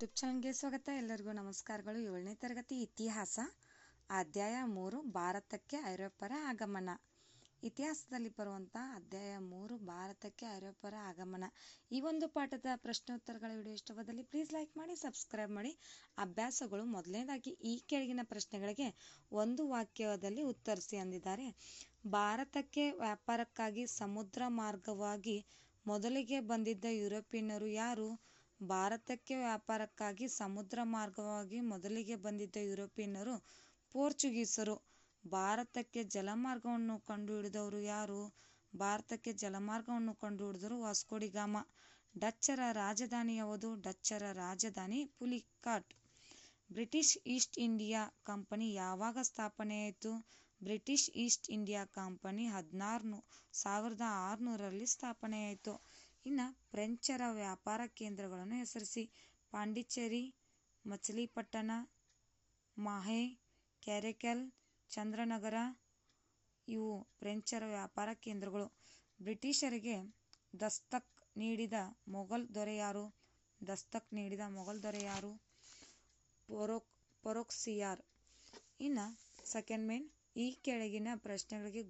YouTube ಚಾನಲ್ಗೆ ಸ್ವಾಗತ. ಎಲ್ಲರಿಗೂ ನಮಸ್ಕಾರಗಳು. 7ನೇ ತರಗತಿ ಇತಿಹಾಸ, ಅಧ್ಯಾಯ 3 ಭಾರತಕ್ಕೆ ಐರೋಪ್ಯರ ಆಗಮನ. ಇತಿಹಾಸದಲ್ಲಿ ಬರುವಂಥ ಅಧ್ಯಾಯ 3 ಭಾರತಕ್ಕೆ ಐರೋಪ್ಯರ ಆಗಮನ. ಈ ಒಂದು ಪಾಠದ ಪ್ರಶ್ನೋತ್ತರಗಳ ವಿಡಿಯೋ ಇಷ್ಟವಾದಲ್ಲಿ ಪ್ಲೀಸ್ ಲೈಕ್ ಮಾಡಿ, ಸಬ್ಸ್ಕ್ರೈಬ್ ಮಾಡಿ. ಅಭ್ಯಾಸಗಳು: ಮೊದಲನೇದಾಗಿ ಈ ಕೆಳಗಿನ ಪ್ರಶ್ನೆಗಳಿಗೆ ಒಂದು ವಾಕ್ಯದಲ್ಲಿ ಉತ್ತರಿಸಿ ಅಂದಿದ್ದಾರೆ. ಭಾರತಕ್ಕೆ ವ್ಯಾಪಾರಕ್ಕಾಗಿ ಸಮುದ್ರ ಮಾರ್ಗವಾಗಿ ಮೊದಲಿಗೆ ಬಂದಿದ್ದ ಯುರೋಪಿಯನ್ನರು ಯಾರು? ಭಾರತಕ್ಕೆ ವ್ಯಾಪಾರಕ್ಕಾಗಿ ಸಮುದ್ರ ಮಾರ್ಗವಾಗಿ ಮೊದಲಿಗೆ ಬಂದಿದ್ದ ಯುರೋಪಿಯನ್ನರು ಪೋರ್ಚುಗೀಸರು. ಭಾರತಕ್ಕೆ ಜಲಮಾರ್ಗವನ್ನು ಕಂಡುಹಿಡಿದವರು ಯಾರು? ಭಾರತಕ್ಕೆ ಜಲಮಾರ್ಗವನ್ನು ಕಂಡುಹಿಡಿದವರು ವಾಸ್ಕೋ ಡಿ ಗಾಮ. ಡಚ್ಚರ ರಾಜಧಾನಿ ಯಾವುದು? ಡಚ್ಚರ ರಾಜಧಾನಿ Pulicat. British East India company ಯಾವಾಗ ಸ್ಥಾಪನೆಯಾಯಿತು? ಬ್ರಿಟಿಷ್ ಈಸ್ಟ್ ಇಂಡಿಯಾ ಕಂಪನಿ 1600ರಲ್ಲಿ ಸ್ಥಾಪನೆಯಾಯಿತು. ಇನ್ನು ಫ್ರೆಂಚರ ವ್ಯಾಪಾರ ಕೇಂದ್ರಗಳನ್ನು ಹೆಸರಿಸಿ. ಪಾಂಡಿಚೇರಿ, ಮಚಿಲಿಪಟ್ಟಣ, ಮಾಹೆ, ಕ್ಯಾರಕಲ್, ಚಂದ್ರನಗರ ಇವು ಫ್ರೆಂಚರ ವ್ಯಾಪಾರ ಕೇಂದ್ರಗಳು. ಬ್ರಿಟಿಷರಿಗೆ ದಸ್ತಕ್ ನೀಡಿದ ಮೊಘಲ್ ದೊರೆ ಯಾರು? ದಸ್ತಕ್ ನೀಡಿದ ಮೊಘಲ್ ದೊರೆ ಯಾರು? ಫರೋಖ್ಸಿಯಾರ್. ಇನ್ನು ಸೆಕೆಂಡ್ ಮೇನ್, ಈ ಕೆಳಗಿನ ಪ್ರಶ್ನೆಗಳಿಗೆ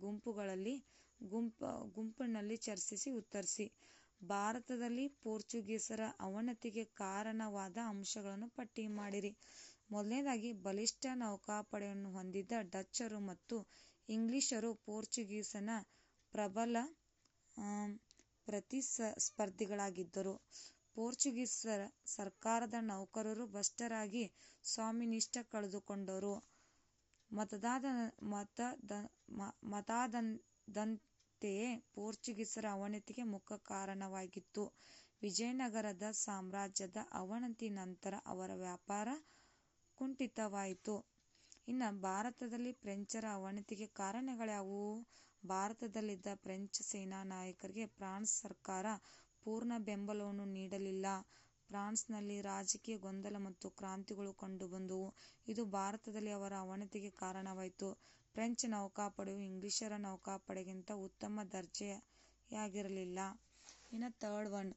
ಗುಂಪಿನಲ್ಲಿ ಚರ್ಚಿಸಿ ಉತ್ತರಿಸಿ. ಭಾರತದಲ್ಲಿ ಪೋರ್ಚುಗೀಸರ ಅವನತಿಗೆ ಕಾರಣವಾದ ಅಂಶಗಳನ್ನು ಪಟ್ಟಿ ಮಾಡಿರಿ. ಮೊದಲನೇದಾಗಿ, ಬಲಿಷ್ಠ ನೌಕಾಪಡೆಯನ್ನು ಹೊಂದಿದ್ದ ಡಚ್ಚರು ಮತ್ತು ಇಂಗ್ಲಿಷರು ಪೋರ್ಚುಗೀಸನ ಪ್ರಬಲ ಪ್ರತಿಸ್ಪರ್ಧಿಗಳಾಗಿದ್ದರು. ಪೋರ್ಚುಗೀಸ್ ಸರ್ಕಾರದ ನೌಕರರು ಭ್ರಷ್ಟರಾಗಿ ಸ್ವಾಮಿನಿಷ್ಠೆ ಕಳೆದುಕೊಂಡರು. ಮತಾಂಧತೆಯೇ ಪೋರ್ಚುಗೀಸರ ಅವನತಿಗೆ ಮುಖ್ಯ ಕಾರಣವಾಗಿತ್ತು. ವಿಜಯನಗರದ ಸಾಮ್ರಾಜ್ಯದ ಅವನತಿ ನಂತರ ಅವರ ವ್ಯಾಪಾರ ಕುಂಠಿತವಾಯಿತು. ಇನ್ನು ಭಾರತದಲ್ಲಿ ಫ್ರೆಂಚರ ಅವನತಿಗೆ ಕಾರಣಗಳ್ಯಾವುವು? ಭಾರತದಲ್ಲಿದ್ದ ಫ್ರೆಂಚ್ ಸೇನಾ ನಾಯಕರಿಗೆ ಫ್ರಾನ್ಸ್ ಸರ್ಕಾರ ಪೂರ್ಣ ಬೆಂಬಲವನ್ನು ನೀಡಲಿಲ್ಲ. ಫ್ರಾನ್ಸ್ನಲ್ಲಿ ರಾಜಕೀಯ ಗೊಂದಲ ಮತ್ತು ಕ್ರಾಂತಿಗಳು ಕಂಡುಬಂದುವು. ಇದು ಭಾರತದಲ್ಲಿ ಅವರ ಅವನತಿಗೆ ಕಾರಣವಾಯಿತು. ಫ್ರೆಂಚ್ ನೌಕಾಪಡೆಯು ಇಂಗ್ಲಿಷರ ನೌಕಾಪಡೆಗಿಂತ ಉತ್ತಮ ದರ್ಜೆಯಾಗಿರಲಿಲ್ಲ. ಇನ್ನು ಥರ್ಡ್ ಒನ್,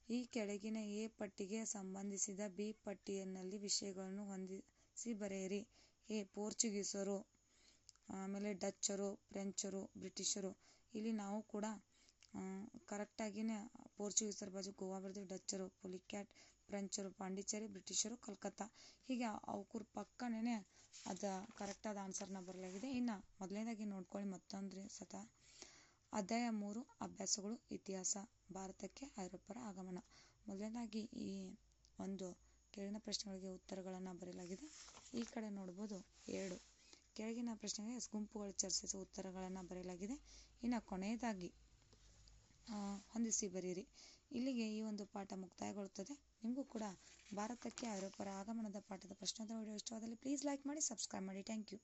ಈ ಕೆಳಗಿನ ಎ ಪಟ್ಟಿಗೆ ಸಂಬಂಧಿಸಿದ ಬಿ ಪಟ್ಟಿಯಲ್ಲಿ ವಿಷಯಗಳನ್ನು ಹೊಂದಿಸಿ ಬರೆಯಿರಿ. ಎ. ಪೋರ್ಚುಗೀಸರು, ಆಮೇಲೆ ಡಚ್ಚರು, ಫ್ರೆಂಚರು, ಬ್ರಿಟಿಷರು. ಇಲ್ಲಿ ನಾವು ಕೂಡ ಕರೆಕ್ಟಾಗಿಯೇ ಪೋರ್ಚುಗೀಸರ ಬಾಜು ಗೋವಾ ಬರೆದು, ಡಚ್ಚರು ಪುಲಿಕ್ಯಾಟ್, ಫ್ರೆಂಚರು ಪಾಂಡಿಚೇರಿ, ಬ್ರಿಟಿಷರು ಕಲ್ಕತ್ತಾ. ಹೀಗೆ ಅವಕೂರ ಪಕ್ಕನೇ ಅದು ಕರೆಕ್ಟಾದ ಆನ್ಸರ್ನ ಬರಲಾಗಿದೆ. ಇನ್ನು ಮೊದಲನೇದಾಗಿ ನೋಡ್ಕೊಳ್ಳಿ ಮತ್ತೊಂದು ಸತ. ಅಧ್ಯಾಯ 3 ಅಭ್ಯಾಸಗಳು ಇತಿಹಾಸ, ಭಾರತಕ್ಕೆ ಐರೋಪ್ಯರ ಆಗಮನ. ಮೊದಲನೇದಾಗಿ ಈ ಒಂದು ಕೆಳಗಿನ ಪ್ರಶ್ನೆಗಳಿಗೆ ಉತ್ತರಗಳನ್ನು ಬರೆಯಲಾಗಿದೆ. ಈ ಕಡೆ ನೋಡ್ಬೋದು 2 ಕೆಳಗಿನ ಪ್ರಶ್ನೆಗೆ ಗುಂಪುಗಳು ಚರ್ಚಿಸುವ ಉತ್ತರಗಳನ್ನು ಬರೆಯಲಾಗಿದೆ. ಇನ್ನು ಕೊನೆಯದಾಗಿ ಹೊಂದಿಸಿ ಬರೆಯಿರಿ. ಇಲ್ಲಿಗೆ ಈ ಒಂದು ಪಾಠ ಮುಕ್ತಾಯಗೊಳ್ಳುತ್ತದೆ. ನಿಮಗೂ ಕೂಡ ಭಾರತಕ್ಕೆ ಐರೋಪ್ಯರ ಆಗಮನದ ಪಾಠದ ಪ್ರಶ್ನೋತ್ತರ ವಿಡಿಯೋ ಇಷ್ಟವಾದಲ್ಲಿ ಪ್ಲೀಸ್ ಲೈಕ್ ಮಾಡಿ, ಸಬ್ಸ್ಕ್ರೈಬ್ ಮಾಡಿ. Thank you.